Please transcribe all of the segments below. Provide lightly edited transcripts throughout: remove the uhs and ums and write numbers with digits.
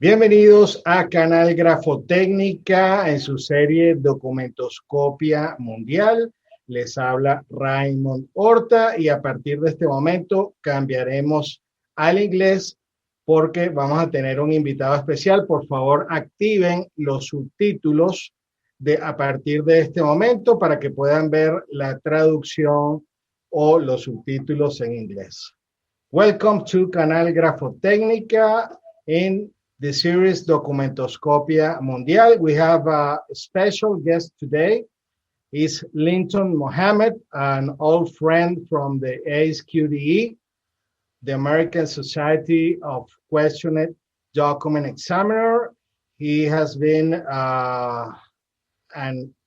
Bienvenidos a Canal Grafotécnica en su serie Documentoscopia Mundial. Les habla Raymond Horta y a partir de este momento cambiaremos al inglés porque vamos a tener un invitado especial. Por favor, activen los subtítulos a partir de este momento para que puedan ver la traducción o los subtítulos en inglés. Welcome to Canal Grafotécnica in the series Documentoscopia Mundial. We have a special guest today. He's Linton Mohamed, an old friend from the ASQDE, the American Society of Questioned Document Examiner. He has been a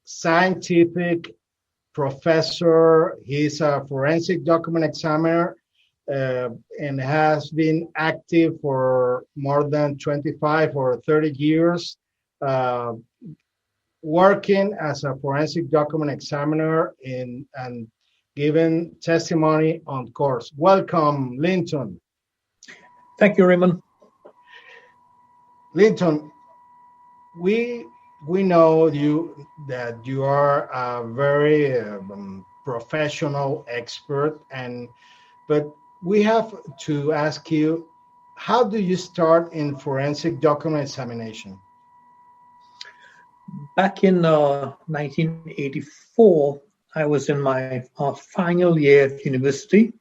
scientific professor. He's a forensic document examiner and has been active for more than 25 or 30 years, working as a forensic document examiner and giving testimony on course. Welcome, Linton. Thank you, Raymond. Linton, we know that you are a very professional expert, but we have to ask you, how do you start in forensic document examination? Back in 1984, I was in my final year of university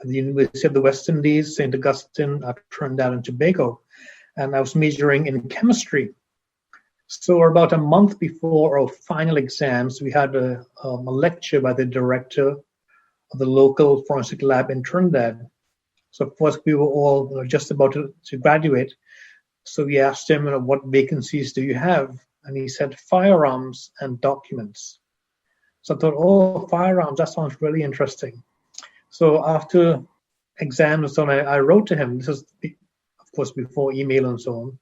at the University of the West Indies, St. Augustine, Trinidad and Tobago, and I was majoring in chemistry. So about a month before our final exams, we had a lecture by the director of the local forensic lab in Trinidad. So of course we were all just about to graduate. So we asked him, what vacancies do you have? And he said, firearms and documents. So I thought, firearms, that sounds really interesting. So after exams and so on, I wrote to him. This is, of course, before email and so on.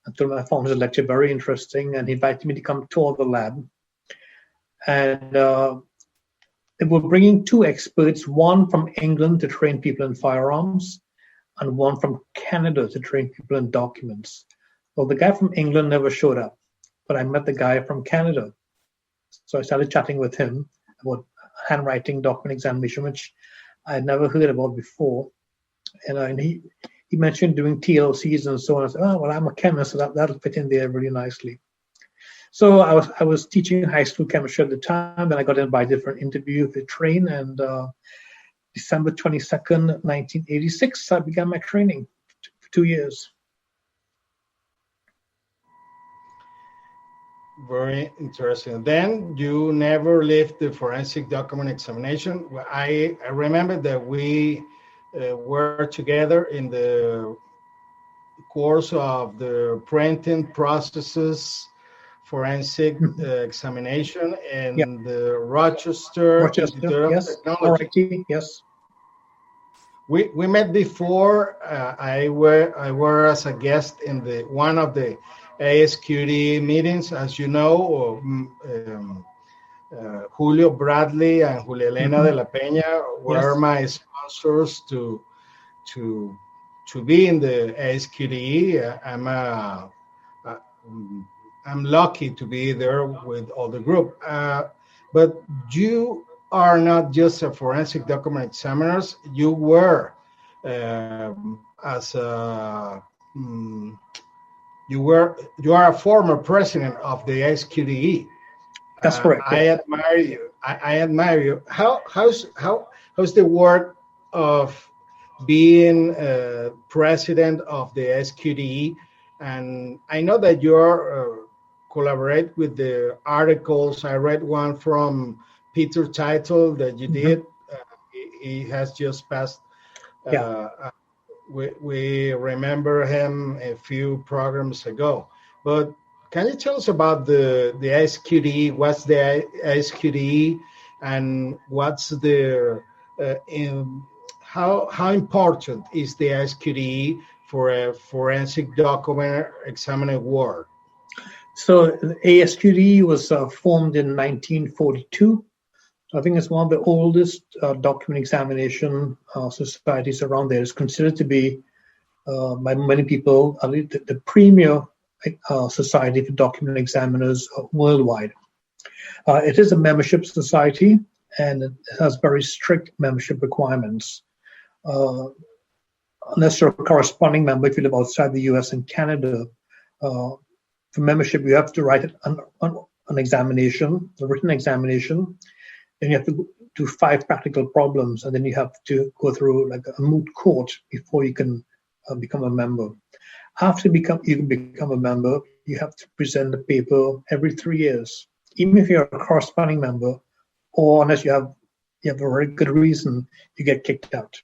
I told him I found his lecture very interesting, and he invited me to come tour the lab. And they were bringing two experts, one from England to train people in firearms, and one from Canada to train people in documents. Well, the guy from England never showed up, but I met the guy from Canada. So I started chatting with him about handwriting document examination, which I had never heard about before. And he mentioned doing TLCs and so on. I said, I'm a chemist, so that'll fit in there really nicely. So I was teaching high school chemistry at the time. Then I got invited for an interview with train, and December 22nd, 1986, I began my training for 2 years. Very interesting. Then you never left the forensic document examination. I remember that we were together in the course of the printing processes forensic examination in the Rochester Institute of Technology. Yes. We met before. I were as a guest in one of the ASQD meetings, as you know. Julio Bradley and Julia Elena de la Peña were my sponsors to be in the ASQD. I'm lucky to be there with all the group. But you are not just a forensic document examiners. You were you are a former president of the ASQDE. That's correct. I admire you. I admire you. How's the work of being president of the ASQDE? And I know that you're collaborate with the articles. I read one from Peter Title that you did. He has just passed. We remember him a few programs ago. But can you tell us about the ASQDE? What's the ASQDE, and what's the how important is the ASQDE for a forensic document examiner work? So the ASQDE was formed in 1942. I think it's one of the oldest document examination societies around there. It's considered to be by many people, the premier society for document examiners worldwide. It is a membership society, and it has very strict membership requirements. Unless you're a corresponding member, if you live outside the US and Canada, for membership, you have to write an examination, a written examination. Then you have to do 5 practical problems, and then you have to go through like a moot court before you can become a member. After you can become a member, you have to present a paper every 3 years, even if you're a corresponding member, or unless you have a very good reason, you get kicked out.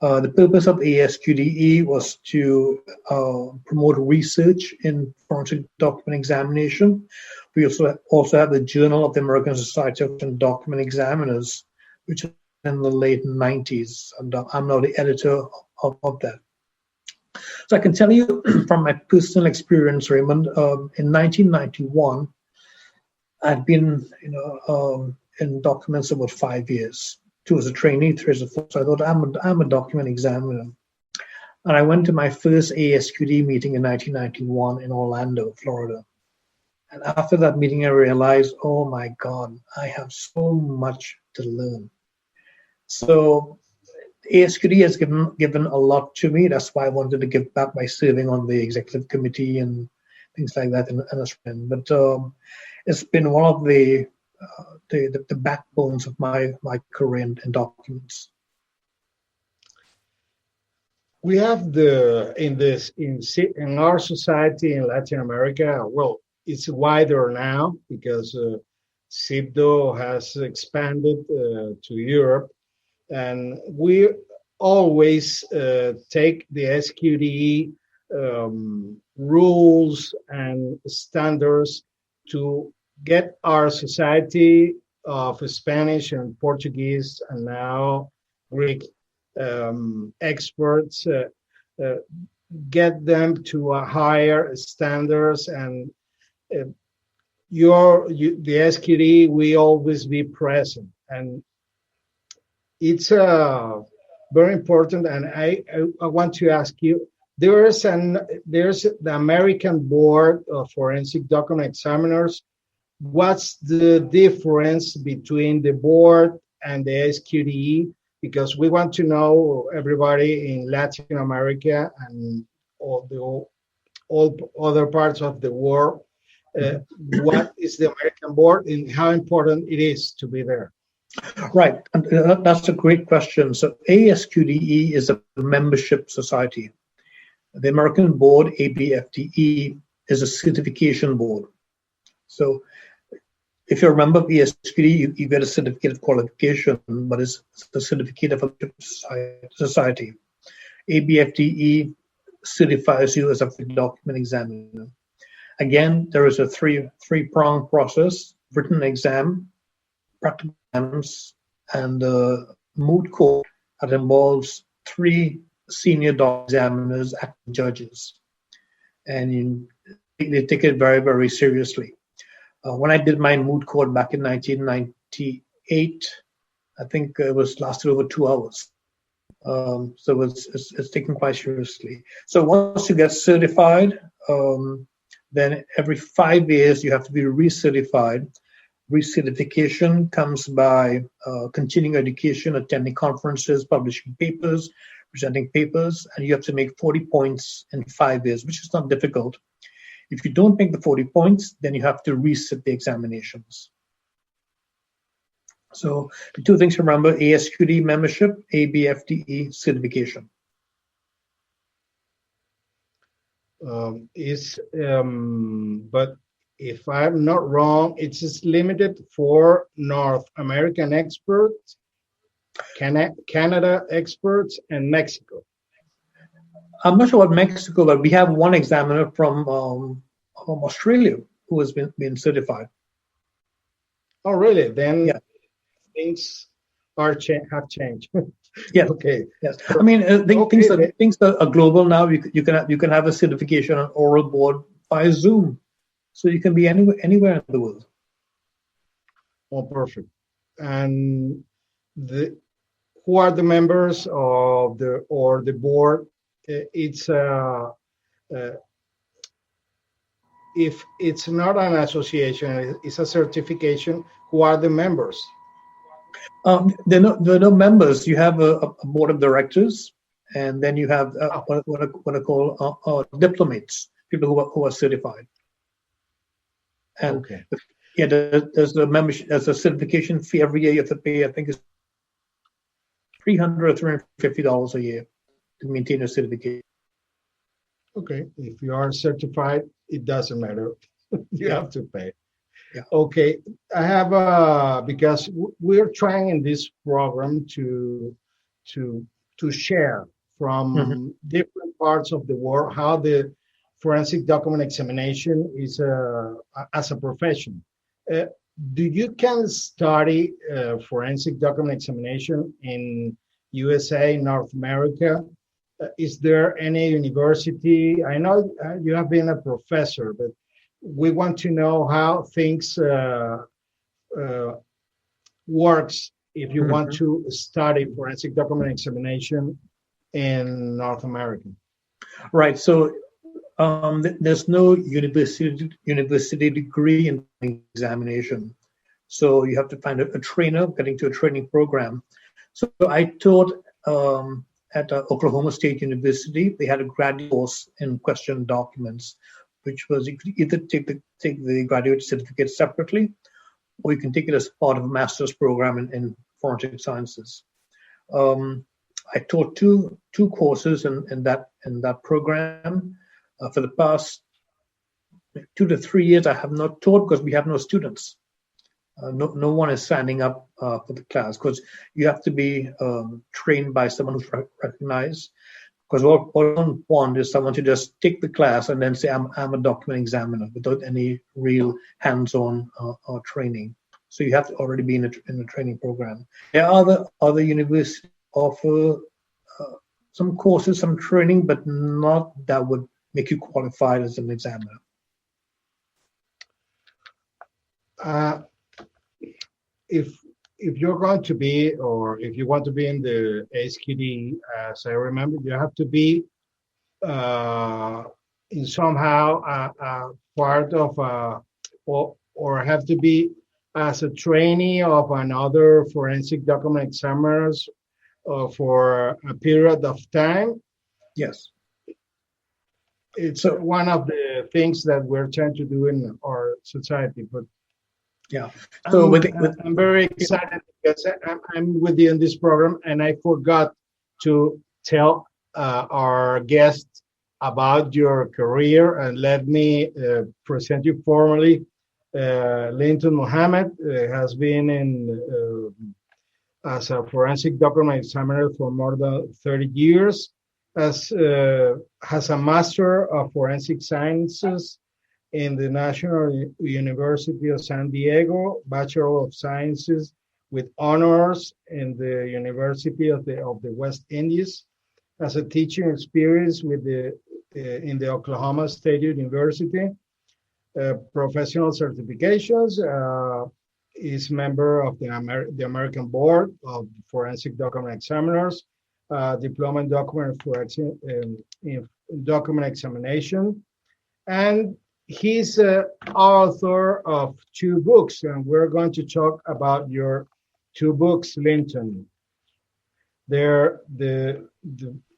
The purpose of ASQDE was to promote research in forensic document examination. We also have the Journal of the American Society of Document Examiners, which is in the late 90s, and I'm now the editor of that. So I can tell you from my personal experience, Raymond, in 1991, I'd been in documents about 5 years. 2 as a trainee, 3 as a full. So I thought I'm a document examiner. And I went to my first ASQD meeting in 1991 in Orlando, Florida. And after that meeting, I realized, oh my God, I have so much to learn. So ASQD has given a lot to me. That's why I wanted to give back by serving on the executive committee and things like that. But it's been one of the backbones of my career in documents. We have in our society in Latin America. Well, it's wider now because CIBDO has expanded to Europe, and we always take the SQDE rules and standards to get our society of Spanish and Portuguese and now Greek experts, get them to a higher standards, and the SQD will always be present, and it's very important. And I want to ask you, there's the American Board of Forensic Document Examiners. What's the difference between the board and the SQDE? Because we want to know, everybody in Latin America and all other parts of the world, what is the American board and how important it is to be there? Right, and that's a great question. So ASQDE is a membership society. The American board, ABFDE, is a certification board. So if you remember ASQDE, you get a certificate of qualification, but it's the certificate of a society. ABFDE certifies you as a document examiner. Again, there is a three-pronged process: written exam, practical exams, and moot court that involves 3 senior doc examiners, acting judges, and they take it very, very seriously. When I did my moot court back in 1998, I think it lasted over 2 hours. So it's taken quite seriously. So once you get certified, then every 5 years you have to be recertified. Recertification comes by continuing education, attending conferences, publishing papers, presenting papers, and you have to make 40 points in 5 years, which is not difficult. If you don't make the 40 points, then you have to resit the examinations. So the 2 things to remember: ASQD membership, ABFDE certification. But if I'm not wrong, it's just limited for North American experts, Canada experts, and Mexico. I'm not sure about Mexico, but we have one examiner from Australia who has been certified. Oh, really? Then yeah. Things have changed. Yeah. Okay. Yes. I mean, things that are global now. You can have a certification on oral board via Zoom, so you can be anywhere in the world. Oh, perfect. And who are the members of the board it's if it's not an association, it's a certification. Who are the members? There are no members. You have a board of directors, and then you have what I call diplomates, people who are certified. And okay. Yeah, there's a membership, there's a certification fee every year. You have to pay, I think it's $300 or $350 a year to maintain a certification. Okay, if you are certified, it doesn't matter. You have to pay. Yeah. Okay, I have because we're trying in this program to share from different parts of the world how the forensic document examination is as a profession. Do you can study forensic document examination in USA, North America? Is there any university? I know you have been a professor, but we want to know how things works if you want to study forensic document examination in North America. Right. So there's no university degree in examination. So you have to find a trainer, getting to a training program. So I taught at Oklahoma State University. They had a graduate course in question documents, which was you could either take the graduate certificate separately, or you can take it as part of a master's program in forensic sciences. I taught two courses in that program. For the past 2 to 3 years, I have not taught because we have no students. No one is signing up for the class because you have to be trained by someone who's recognized. Because what I don't want is someone to just take the class and then say, I'm a document examiner without any real hands-on training. So you have to already be in a training program. There are other universities offer some courses, some training, but not that would make you qualified as an examiner. If you're going to be, or if you want to be in the HQD, as I remember, you have to be in somehow a part of, or have to be as a trainee of another forensic document examiners for a period of time. Yes. It's one of the things that we're trying to do in our society, but yeah. So I'm very excited because I'm with you in this program, and I forgot to tell our guest about your career, and let me present you formally. Linton Mohamed has been as a forensic document examiner for more than 30 years. Has a Master of Forensic Sciences in the National University of San Diego, Bachelor of Sciences with honors in the University of the West Indies. Has a teaching experience with in the Oklahoma State University. Professional certifications. Is member of the American Board of Forensic Document Examiners. Diploma in document examination, and he's author of 2 books, and we're going to talk about your 2 books, Linton. They're the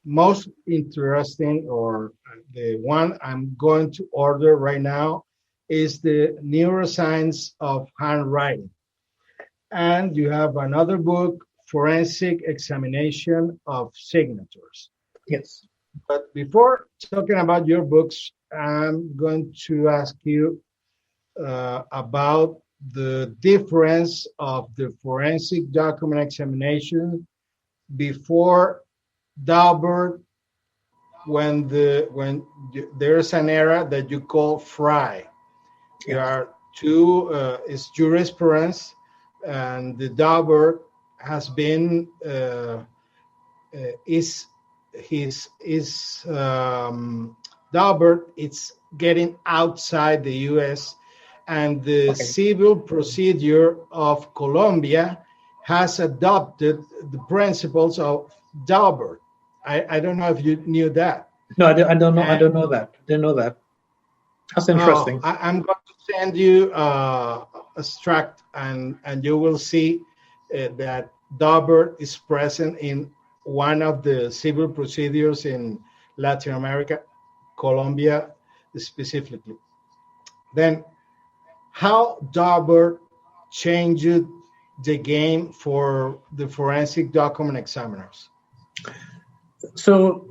most interesting, or the one I'm going to order right now, is the Neuroscience of Handwriting, and you have another book, Forensic Examination of Signatures. Yes. But before talking about your books, I'm going to ask you about the difference of the forensic document examination before Daubert, when there's an era that you call Fry. There are 2, is jurisprudence, and the Daubert has been Daubert, it's getting outside the U.S., and the civil procedure of Colombia has adopted the principles of Daubert. I don't know if you knew that. No, I don't know. I don't know that. Didn't know that. That's interesting. I'm going to send you a extract, and you will see that Daubert is present in one of the civil procedures in Latin America, Colombia specifically. Then, how Daubert changed the game for the forensic document examiners? So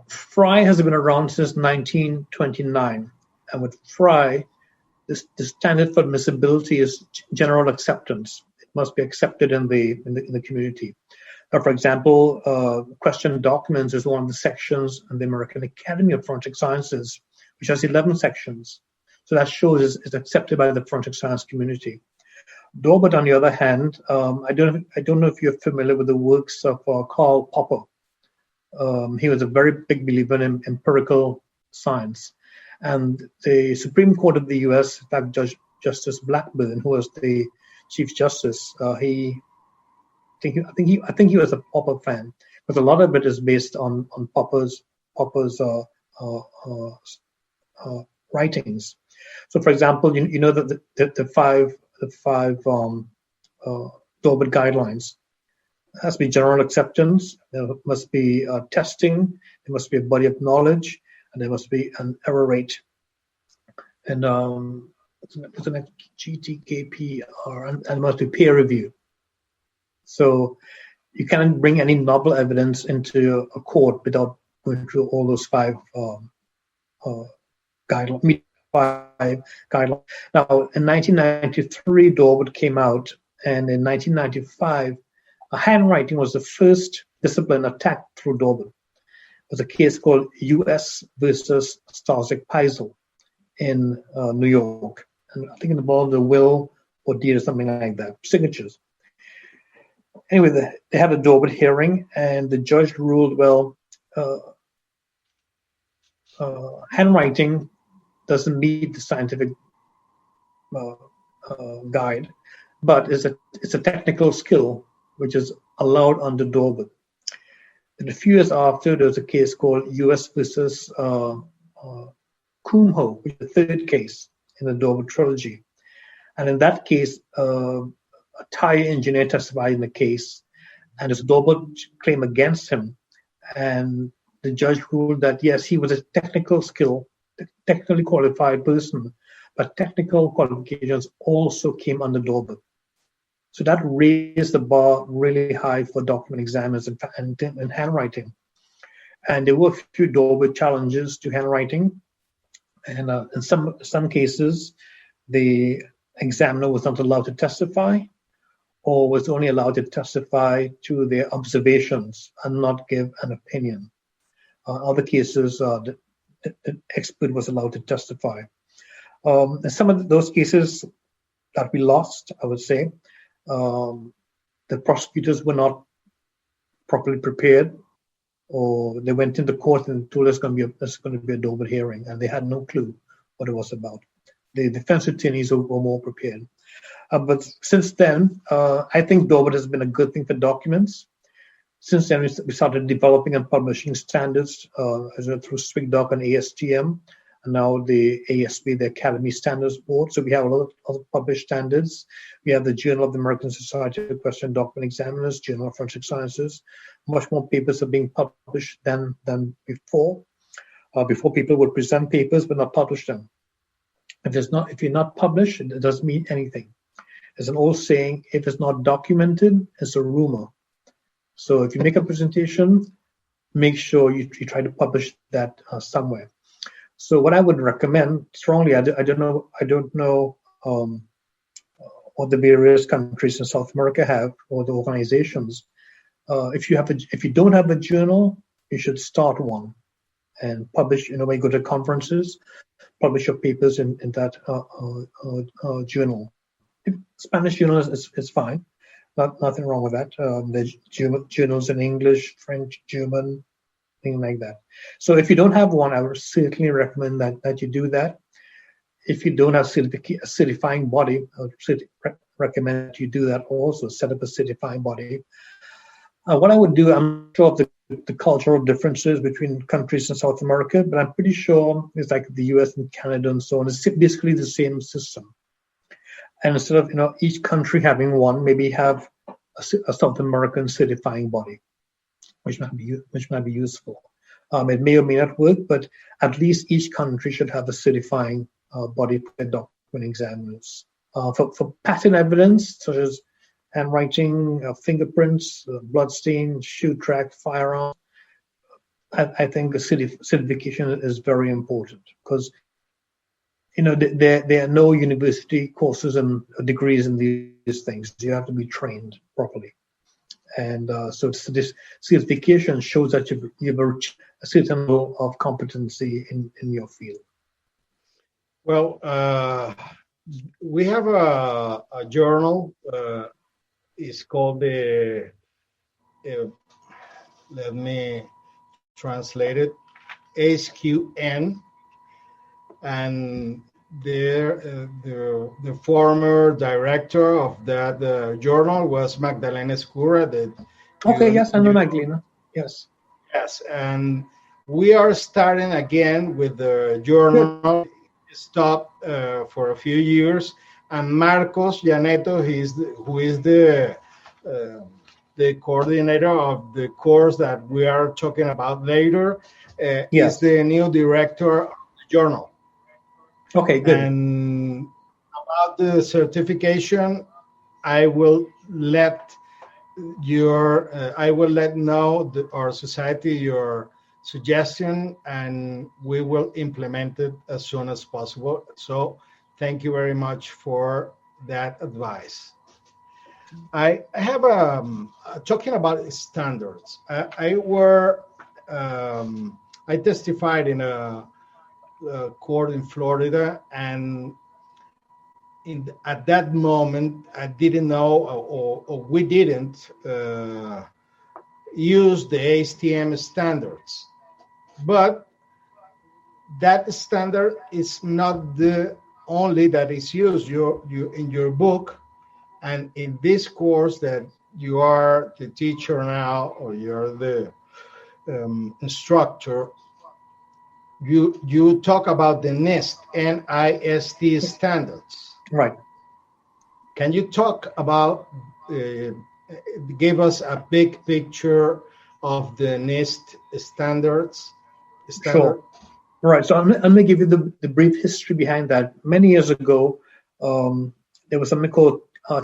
Fry has been around since 1929, and with Fry, the standard for admissibility is general acceptance. It must be accepted in the community. For example, question documents is one of the sections in the American Academy of Forensic Sciences, which has 11 sections. So that shows it's accepted by the forensic science community. Daubert, on the other hand, I don't know if you're familiar with the works of Karl Popper. He was a very big believer in empirical science. And the Supreme Court of the U.S., in fact, Justice Blackburn, who was the Chief Justice, I think he was a Popper fan, but a lot of it is based on Popper's writings. So, for example, you know that the five Daubert guidelines. There has to be general acceptance. There must be testing. There must be a body of knowledge, and there must be an error rate. And what's the next? GTKPR, and there must be peer review. So you can't bring any novel evidence into a court without going through all those five guidelines. Now, in 1993, Daubert came out, and in 1995, handwriting was the first discipline attacked through Daubert. It was a case called U.S. versus Starzec-Peisel in New York. And I think it involved a will or deed or something like that, signatures. Anyway, they had a Daubert hearing, and the judge ruled, well, handwriting doesn't meet the scientific guide, but it's a technical skill which is allowed under Daubert. And a few years after, there was a case called U.S. versus Kumho, which is the third case in the Daubert trilogy. And in that case, a tire engineer testified in the case, and his Daubert claim against him. And the judge ruled that, yes, he was a technically qualified person, but technical qualifications also came under Daubert. So that raised the bar really high for document examiners and handwriting. And there were a few Daubert challenges to handwriting. And in some cases, the examiner was not allowed to testify, or was only allowed to testify to their observations and not give an opinion. Other cases, the expert was allowed to testify. And some of those cases that we lost, I would say, the prosecutors were not properly prepared, or they went into court and told us there's going to be a Daubert hearing, and they had no clue what it was about. The defense attorneys were more prepared. But since then, I think Daubert has been a good thing for documents. Since then, we started developing and publishing standards through SWIGDoc and ASTM, and now the ASB, the Academy Standards Board. So we have a lot of published standards. We have the Journal of the American Society of Question Document Examiners, Journal of Forensic Sciences. Much more papers are being published than before. Before, people would present papers but not publish them. If you're not published, it doesn't mean anything. There's an old saying: if it's not documented, it's a rumor. So if you make a presentation, make sure you try to publish that somewhere. So what I would recommend strongly, I don't know what the various countries in South America have, or the organizations. If you don't have a journal, you should start one and publish. When you go to conferences, publish your papers in that journal. Spanish journal is fine. Nothing wrong with that. There's journals in English, French, German, things like that. So if you don't have one, I would certainly recommend that you do that. If you don't have a certifying body, I would recommend you do that also. Set up a certifying body. What I would do, I'm not sure of the the cultural differences between countries in South America, but I'm pretty sure it's like the US and Canada and so on. It's basically the same system. And instead of each country having one, maybe have a South American certifying body, which might be useful. It may or may not work, but at least each country should have a certifying body for their document examiners. For pattern evidence, such as handwriting, fingerprints, bloodstain, shoe track, firearm, I think the certification is very important because there are no university courses and degrees in these things. You have to be trained properly. And so this certification shows that you've reached a certain level of competency in your field. Well, we have a journal. It's called the, let me translate it, HQN. And the former director of that journal was Magdalena Escurra. Yes, I know Magdalena. Yes. Yes, and we are starting again with the journal. Stopped for a few years, and Marcos Llaneto, who is the coordinator of the course that we are talking about later, is the new director of the journal. Okay, good. And about the certification, I will let know our society your suggestion, and we will implement it as soon as possible. So thank you very much for that advice. I have talking about standards. I testified in a court in Florida, and at that moment I didn't know, or we didn't use the ASTM standards. But that standard is not the only that is used. You in your book and in this course that you are the teacher now, or you're the instructor, you talk about the NIST, N-I-S-T standards. Right. Can you talk about, give us a big picture of the NIST standards? Sure. Right. So I'm going to give you the brief history behind that. Many years ago, there was something called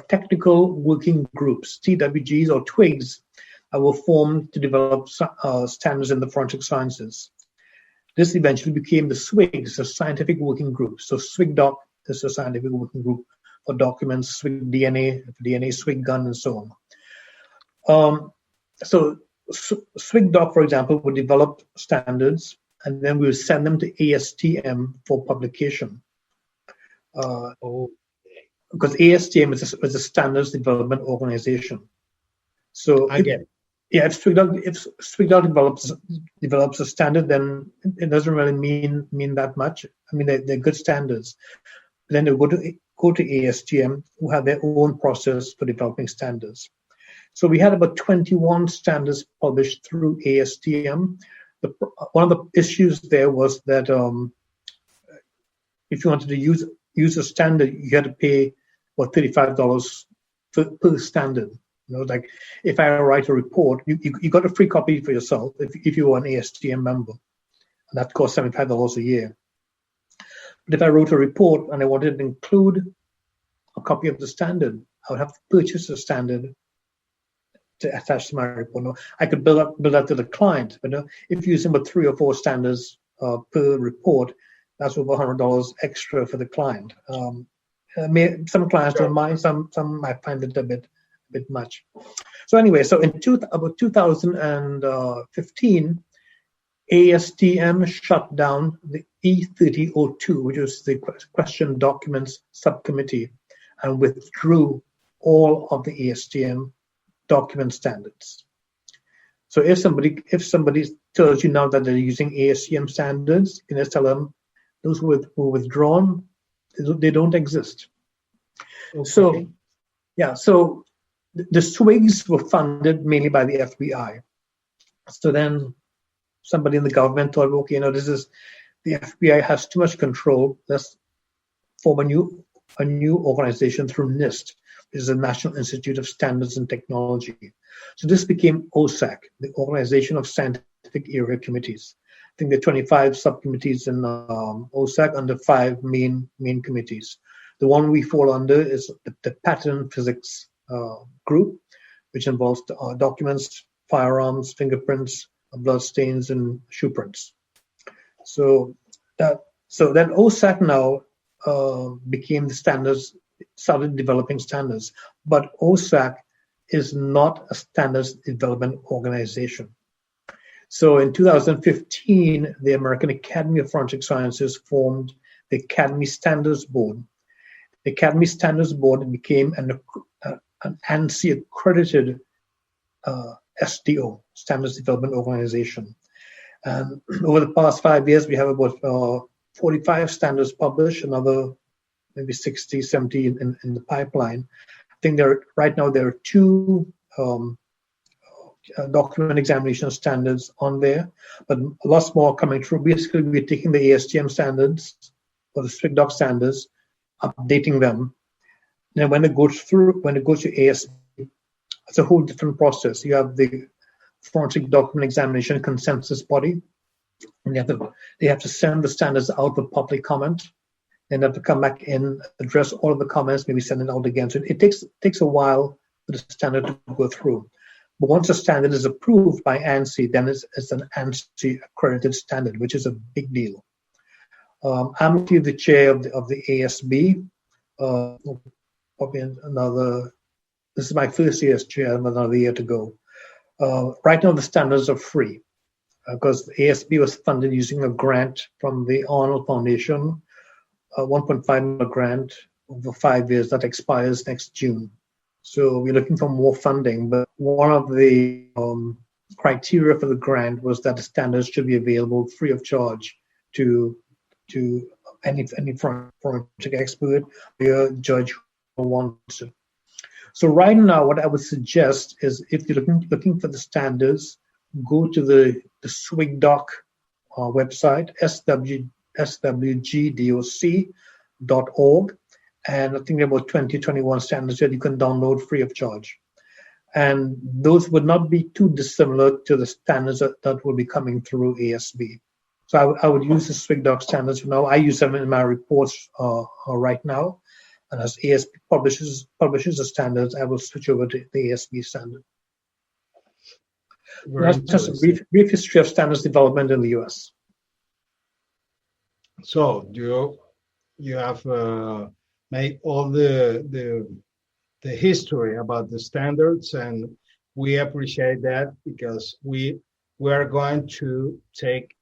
technical working groups, TWGs or TWIGs, that were formed to develop standards in the forensic sciences. This eventually became the SWIGs, the scientific working group. So SWIGDoc is a scientific working group for documents, SWIG DNA, SWIG gun, and so on. So SWIGDoc, for example, would develop standards, and then we would send them to ASTM for publication. Because ASTM is a standards development organization. So I get it. Yeah, if SWIGDoc develops a standard, then it doesn't really mean that much. I mean, they're good standards. But then they go to ASTM, who have their own process for developing standards. So we had about 21 standards published through ASTM. One of the issues there was that if you wanted to use a standard, you had to pay about $35 per standard. Like if I write a report, you got a free copy for yourself if you were an ASTM member, and that cost $75 a year. But if I wrote a report and I wanted to include a copy of the standard, I would have to purchase a standard to attach to my report. I could bill that to the client, but if you're using about 3 or 4 standards per report, that's over $100 extra for the client. Some clients don't mind, some might find it a bit much. So anyway, so in about 2015, ASTM shut down the E3002, which was the Question Documents Subcommittee, and withdrew all of the ASTM document standards. So if somebody tells you now that they're using ASTM standards, you just tell them those who were withdrawn, they don't exist. Okay. So the SWIGs were funded mainly by the FBI. So then somebody in the government thought, okay, the FBI has too much control. Let's form a new organization through NIST, which is the National Institute of Standards and Technology. So this became OSAC, the Organization of Scientific Area Committees. I think there are 25 subcommittees in OSAC under 5 main committees. The one we fall under is the pattern physics group, which involves documents, firearms, fingerprints, blood stains, and shoe prints. So then OSAC now became the standards, started developing standards, but OSAC is not a standards development organization. So in 2015, the American Academy of Forensic Sciences formed the Academy Standards Board. The Academy Standards Board became an ANSI accredited SDO, Standards Development Organization. And over the past 5 years, we have about 45 standards published, another maybe 60, 70 in the pipeline. I think right now there are 2 document examination standards on there, but lots more coming through. Basically, we're taking the ASTM standards or the strict doc standards, updating them. Then when it goes to ASB, it's a whole different process. You have the forensic document examination consensus body, and they have to send the standards out for public comment. Then they have to come back in, address all of the comments, maybe send it out again. So it takes a while for the standard to go through. But once a standard is approved by ANSI, then it's an ANSI accredited standard, which is a big deal. I'm the chair of the ASB. This is my first year as chair, another year to go. Right now, the standards are free because the ASB was funded using a grant from the Arnold Foundation, a $1.5 million grant over 5 years that expires next June. So we're looking for more funding, but one of the criteria for the grant was that the standards should be available free of charge to any forensic expert or judge who wants it. So right now, what I would suggest is if you're looking for the standards, go to the SWGDoc website, swgdoc.org. And I think there are about 21 standards that you can download free of charge. And those would not be too dissimilar to the standards that will be coming through ASB. So I would use the SWGDoc standards for now. I use them in my reports right now. And as ASB publishes the standards, I will switch over to the ASB standard. That's just a brief history of standards development in the US. So you have made all the history about the standards, and we appreciate that because we are going to take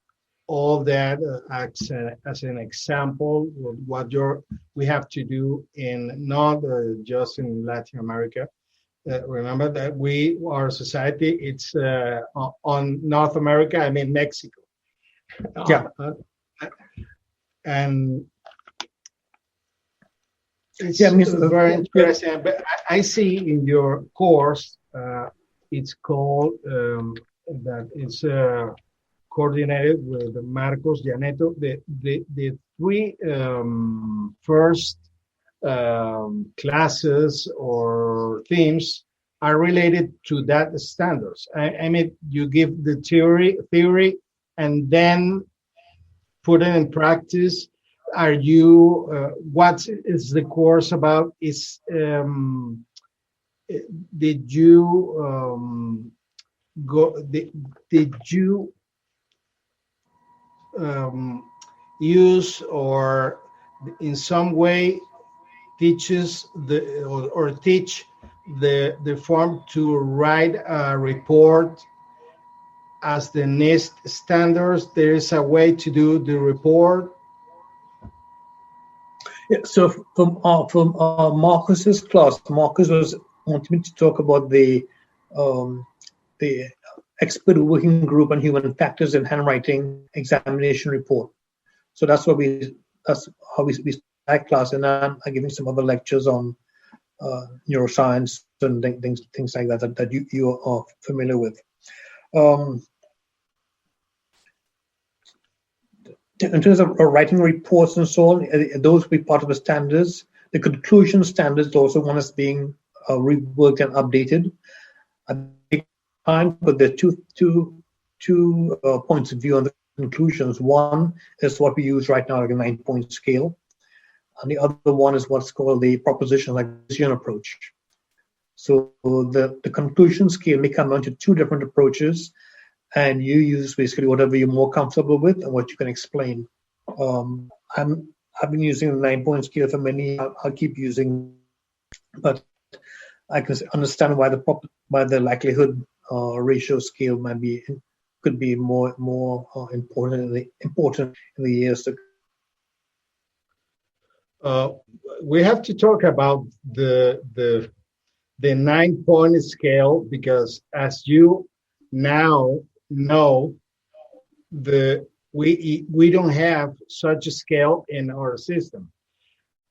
all that as an example of what we have to do in not just in Latin America. Remember that our society, it's on North America, I mean Mexico. Yeah. And it's very interesting. But I see in your course, it's called, that it's coordinated with Marcos Llaneto. The 3 first classes or themes are related to that standards. I mean, you give the theory and then put it in practice. Are you, what is the course about? Did you use or in some way teaches teach the form to write a report as the NIST standards? There is a way to do the report. Yeah, so from Marcus's class, Marcus wanted me to talk about the expert working group on human factors in handwriting examination report. So that's how we start that class, and I'm giving some other lectures on neuroscience and things like that you are familiar with. in terms of writing reports and so on, those will be part of the standards. The conclusion standards also one is being reworked and updated at the time, but there are two points of view on the conclusions. One is what we use right now, like a 9-point scale, and the other one is what's called the proposition like decision approach. So the conclusion scale may come down to two different approaches, and you use basically whatever you're more comfortable with and what you can explain. I've been using the 9-point scale for many. I'll keep using, but I can understand why the likelihood ratio scale could be more important in the years to come. We have to talk about the 9-point scale, because as you now know, we don't have such a scale in our system.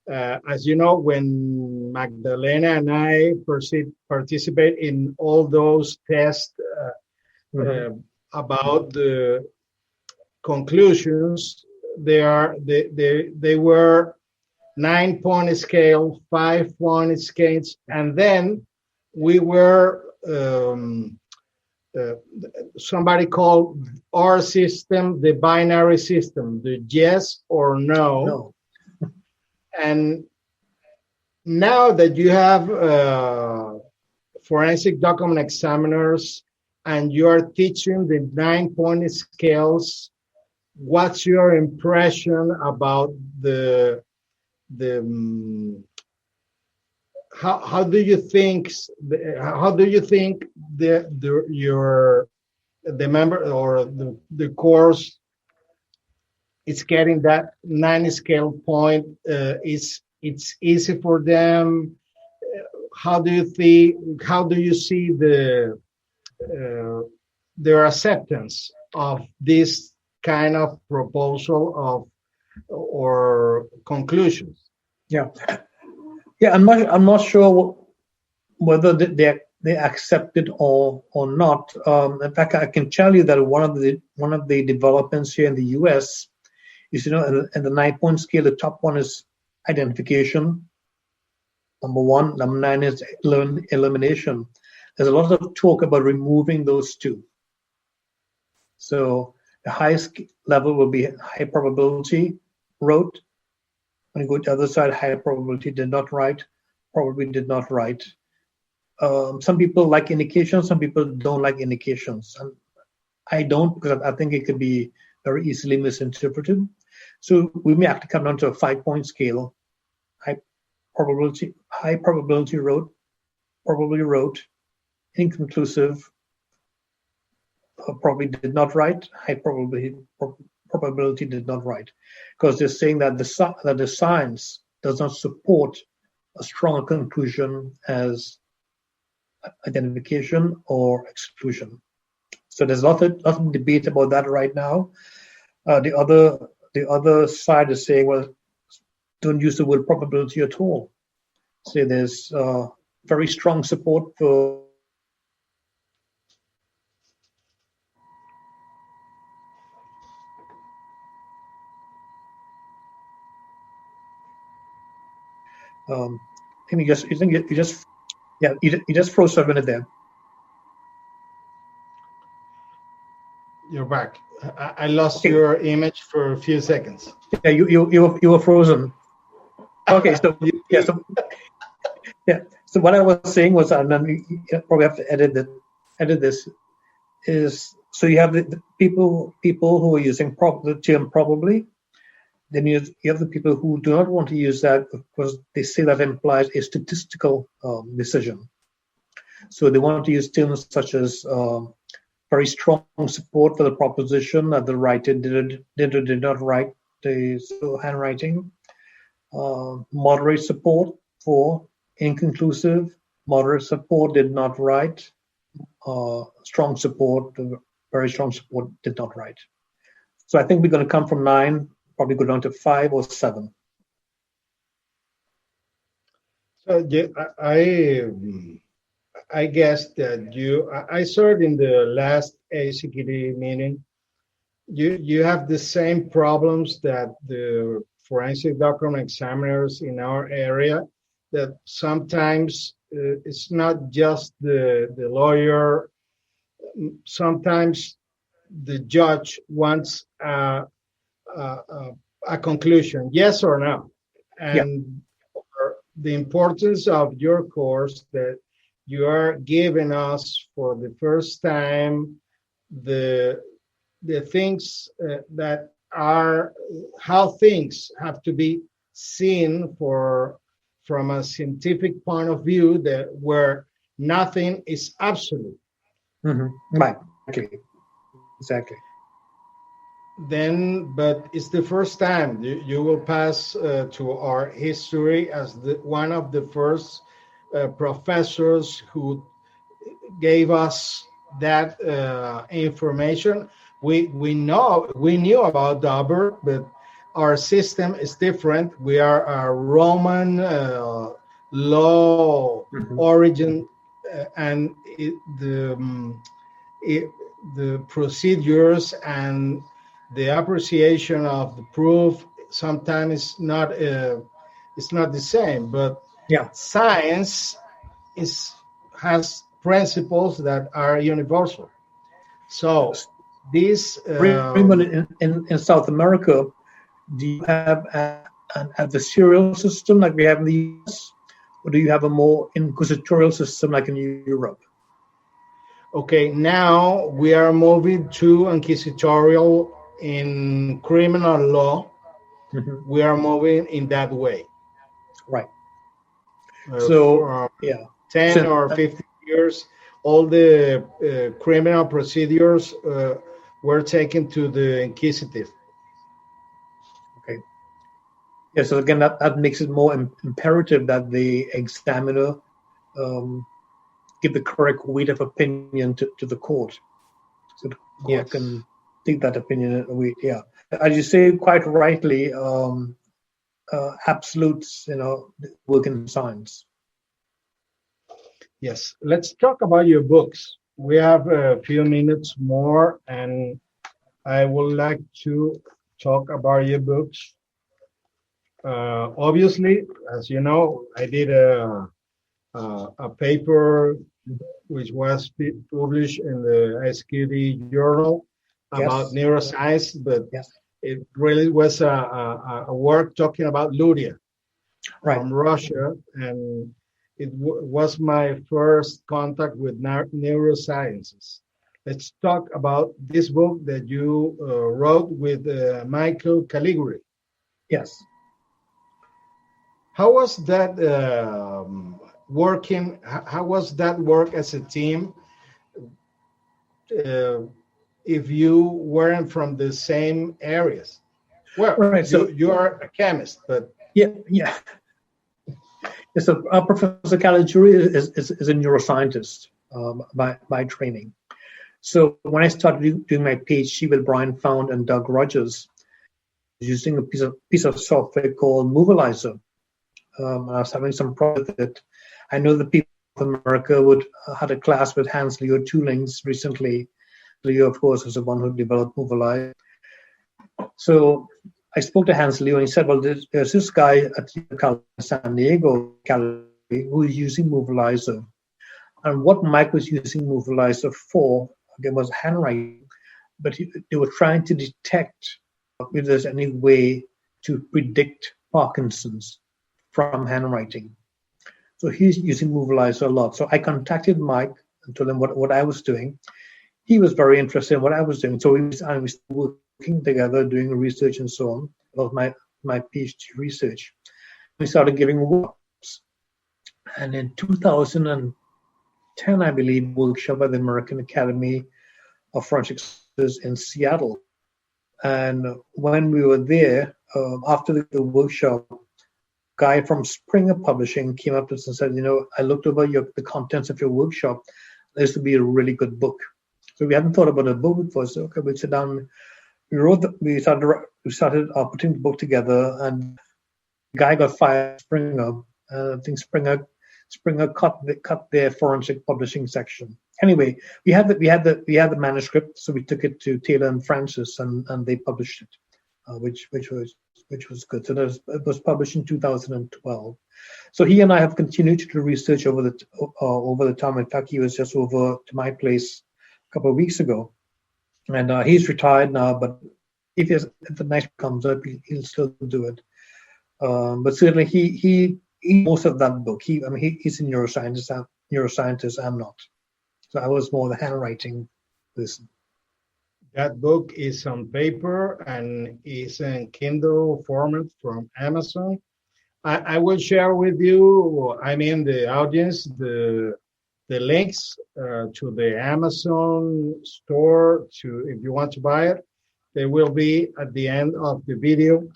As you know, when Magdalena and I participate in all those tests about the conclusions, they were 9-point scale, 5-point scales, and then we were somebody called our system the binary system, the yes or no. And now that you have forensic document examiners and you are teaching the 9-point scales, what's your impression about how do you think the member or the course is getting that 9 scale point? It's easy for them. How do you see their acceptance of this kind of proposal or conclusions? Yeah, I'm not sure whether they accept it or not. In fact, I can tell you that one of the developments here in the U.S. is, in the 9-point scale, the top one is identification. Number 1, number 9 is elimination. There's a lot of talk about removing those two. So the highest level will be high probability wrote. When you go to the other side, high probability did not write, probably did not write. Some people like indications, some people don't like indications. And I don't, because I think it could be very easily misinterpreted. So we may have to come down to a 5-point scale. High probability wrote, probably wrote, inconclusive, probably did not write, high probability did not write, because they're saying that the science does not support a stronger conclusion as identification or exclusion. So there's lots of debate about that right now. The other side is saying, well, don't use the word probability at all. Say there's very strong support for you just froze for a minute there. You're back. I lost your image for a few seconds. Yeah, you were frozen. Okay, so So what I was saying was, and then you probably have to edit this. Is so you have the people who are using the term probably. Then you have the people who do not want to use that because they say that implies a statistical decision. So they want to use terms such as very strong support for the proposition that the writer did or did not write the handwriting, moderate support for inconclusive, moderate support did not write, strong support, very strong support did not write. So I think we're going to come from 9, probably go down to 5 or 7. So yeah, I guess that I saw it in the last ACQD meeting you have the same problems that the forensic document examiners in our area, that sometimes it's not just the lawyer. Sometimes the judge wants a conclusion, yes or no. And the importance of your course, that you are giving us for the first time the things that are how things have to be seen from a scientific point of view, that where nothing is absolute. Right. Exactly. Then, but it's the first time you will pass to our history as one of the first professors who gave us that information. We knew about Dauber, but our system is different. We are a Roman law origin, and the procedures and the appreciation of the proof sometimes it's not the same. But science has principles that are universal. So this in South America, do you have an adversarial system like we have in the US, or do you have a more inquisitorial system like in Europe? Okay, now we are moving to inquisitorial in criminal law. We are moving in that way. Right. So 10 or 15 years, all the criminal procedures were taken to the inquisitive. Okay. Yeah, so again, that makes it more imperative that the examiner give the correct weight of opinion to the court, so the court can take that opinion away. As you say quite rightly, absolutes, work in science. Yes, let's talk about your books. We have a few minutes more, and I would like to talk about your books. Obviously, as you know, I did a paper which was published in the SQD journal about neuroscience, but it really was a work talking about Luria from Russia, and it was my first contact with neurosciences. Let's talk about this book that you wrote with Michael Caligari. Yes. How was that working? How was that work as a team? If you weren't from the same areas, well, so you are a chemist, but So Professor Caligari is a neuroscientist by training. So when I started doing my PhD with Brian Found and Doug Rogers, using a piece of software called Movilizer, I was having some problems with it. I know the people of America had a class with Hans-Leo Toolings recently. Leo, of course, was the one who developed Movilizer. So I spoke to Hans-Leo, and he said, well, there's this guy at San Diego, who is using Movilizer. And what Mike was using Movilizer for, again, was handwriting. But they were trying to detect if there's any way to predict Parkinson's from handwriting. So he's using Movilizer a lot. So I contacted Mike and told him what I was doing. He was very interested in what I was doing. So we was working together, doing research and so on, about my PhD research. We started giving workshops. And in 2010, I believe, workshop at the American Academy of Forensic Sciences in Seattle. And when we were there, after the workshop, a guy from Springer Publishing came up to us and said, I looked over the contents of your workshop. This would be a really good book. So we hadn't thought about a book before. So okay, we'd sit down. We started putting the book together, and the guy got fired. Springer, I think Springer cut their forensic publishing section. Anyway, we had the manuscript, so we took it to Taylor and Francis, and they published it, which was good. So it was published in 2012. So he and I have continued to do research over the time. In fact, he was just over to my place a couple of weeks ago, and he's retired now. But if the night comes up, he'll still do it. But certainly, he most of that book. He's a neuroscientist. I'm not. So I was more the handwriting person. That book is on paper and is in Kindle format from Amazon. I will share with you, the audience, the links to the Amazon store if you want to buy it. They will be at the end of the video,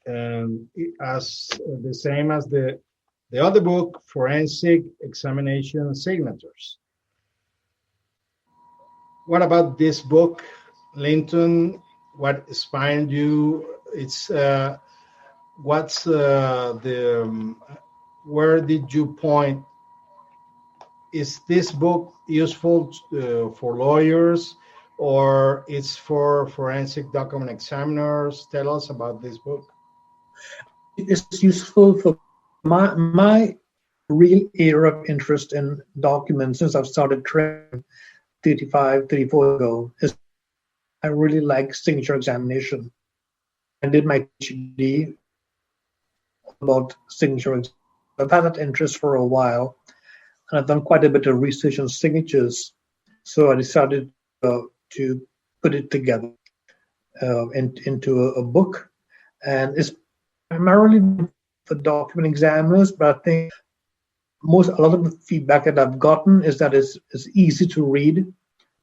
as the same as the other book, Forensic Examination Signatures. What about this book, Linton? What inspired you? It's where did you point? Is this book useful for lawyers, or it's for forensic document examiners? Tell us about this book. It's useful for my real area of interest in documents since I've started training 34 ago. I really like signature examination. I did my Ph.D. about signature. I've had that interest for a while, and I've done quite a bit of research on signatures. So I decided to put it together into a book, and it's primarily for document examiners. But I think a lot of the feedback that I've gotten is that it's easy to read,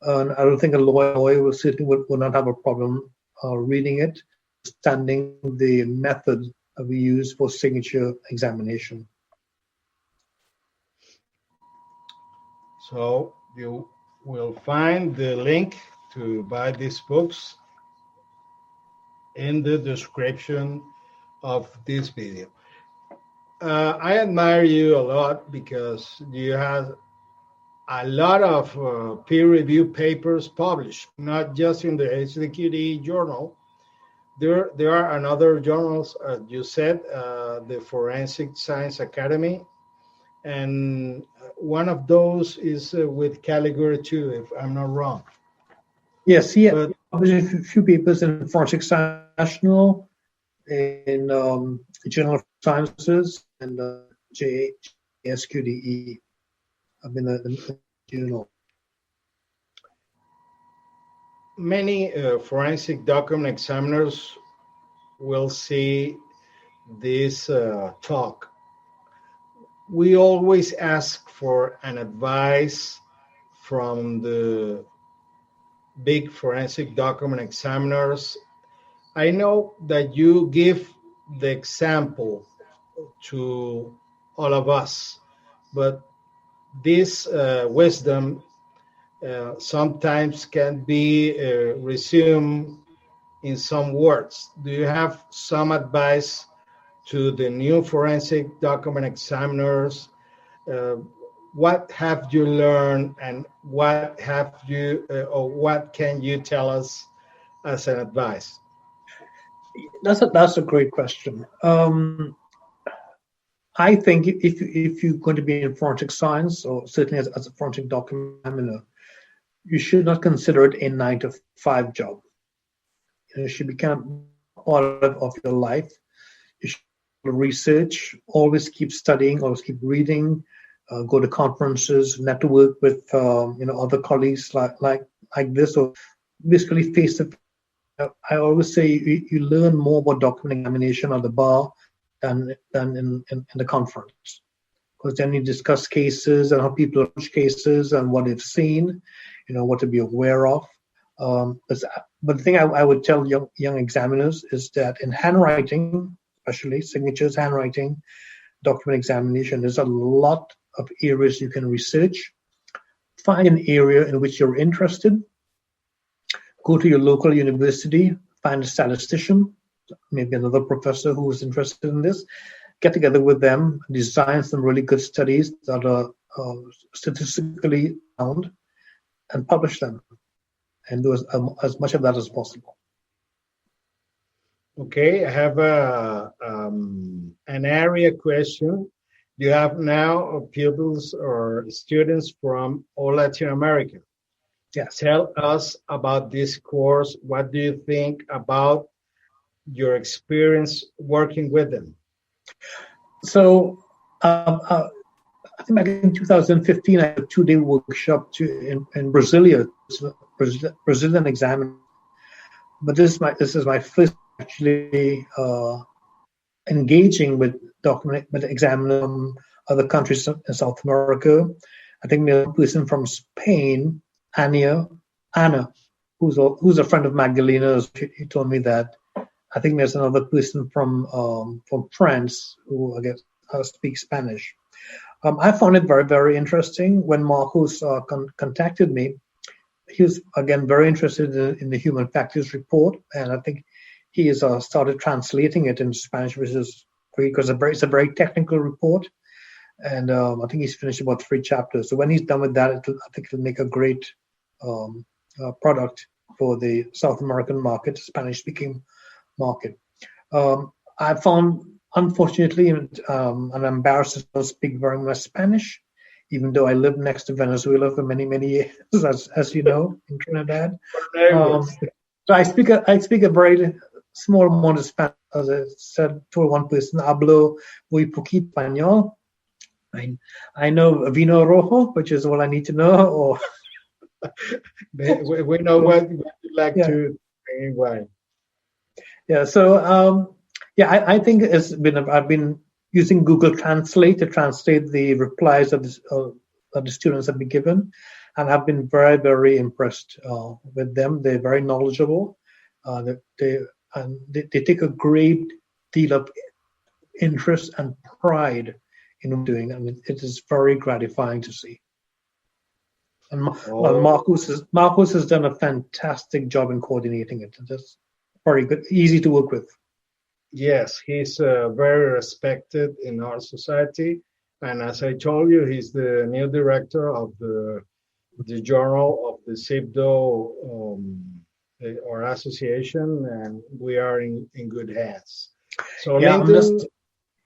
and I don't think a lawyer would not have a problem reading it, understanding the method that we use for signature examination. So you will find the link to buy these books in the description of this video. I admire you a lot because you have a lot of peer-reviewed papers published, not just in the HDQD journal. There are another journals, you said, the Forensic Science Academy, and one of those is with Caligari too, if I'm not wrong. Yes, he published a few papers in Forensic Science National, in Journal of Sciences, and JSQDE. I've been the journal. Many forensic document examiners will see this talk. We always ask for an advice from the big forensic document examiners. I know that you give the example to all of us, but this wisdom sometimes can be resumed in some words. Do you have some advice to the new forensic document examiners? What have you learned, and what can you tell us as an advice? That's a great question. I think if you're going to be in forensic science, or certainly as a forensic document examiner, you should not consider it a 9-to-5 job. It should become part of your life. You should research, always keep studying, always keep reading, go to conferences, network with other colleagues like this, or basically face to face. I always say you learn more about document examination at the bar than in the conference, because then you discuss cases and how people approach cases and what they've seen, what to be aware of. But the thing I would tell young examiners is that in handwriting, especially signatures, handwriting, document examination, there's a lot of areas you can research. Find an area in which you're interested. Go to your local university, find a statistician, maybe another professor who is interested in this. Get together with them, design some really good studies that are statistically sound, and publish them, and do as much of that as possible. Okay, I have an area question. You have now pupils or students from all Latin America. Yes. Tell us about this course. What do you think about your experience working with them? So I think back in 2015, I had a 2-day workshop in Brasilia, Brazilian Examen. But this is my first actually engaging with examining from other countries in South America. I think there's a person from Spain, Anna, who's a friend of Magdalena's. He told me that. I think there's another person from France who I guess speaks Spanish. I found it very, very interesting. When Marcos contacted me, he was again very interested in the human factors report, and I think he has started translating it into Spanish, which is great because it's a very technical report, and I think he's finished about 3 chapters. So when he's done with that, I think it'll make a great product for the South American market, Spanish-speaking market. I found, unfortunately, and I'm embarrassed to not speak very much Spanish, even though I lived next to Venezuela for many, many years, as you know, in Trinidad. So I speak a very small amount of Spanish. As I said to one person, hablo muy poquito español. I know vino rojo, which is all I need to know. Or we know what you like to anyway. Yeah. So I think I've been using Google Translate to translate the replies that the students have been given, and I've been very, very impressed with them. They're very knowledgeable. They take a great deal of interest and pride in doing, and it is very gratifying to see. And Marcos has done a fantastic job in coordinating it. It's very good, easy to work with. Yes, he's very respected in our society, and as I told you, he's the new director of the journal of the CIBDO or association, and we are in good hands. So Linton,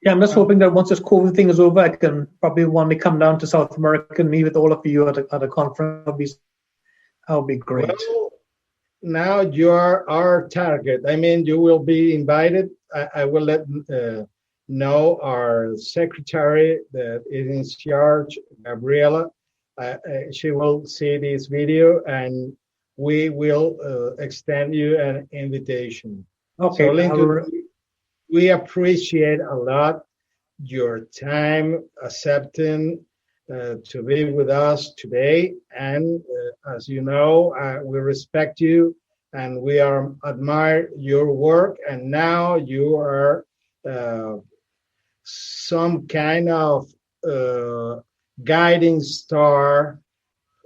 I'm just hoping that once this COVID thing is over, I can probably one day come down to South America and meet with all of you at a conference. That would be great. Well, now you are our target. I mean, you will be invited. I will let know our secretary that is in charge, Gabriela. She will see this video, and we will extend you an invitation. Okay. So, Linton, we appreciate a lot your time accepting to be with us today. And as you know, we respect you and we admire your work. And now you are some kind of guiding star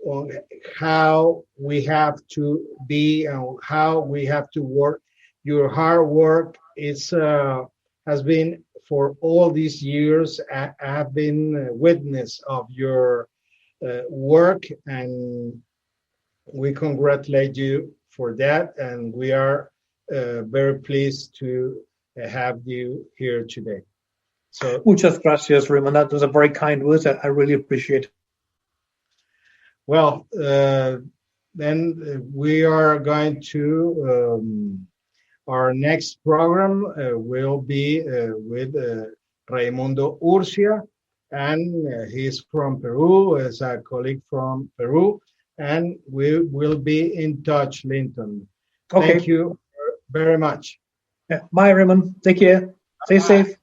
on how we have to be and how we have to work. Your hard work has been for all these years. I have been a witness of your work, and we congratulate you for that. And we are very pleased to have you here today. So, muchas gracias, Raymond. That was a very kind words. I really appreciate it. Well, then we are going to. Our next program will be with Raimundo Urcia, and he's from Peru, is a colleague from Peru, and we will be in touch, Linton. Okay. Thank you very much. Yeah. Bye, Raymond. Take care. Stay safe.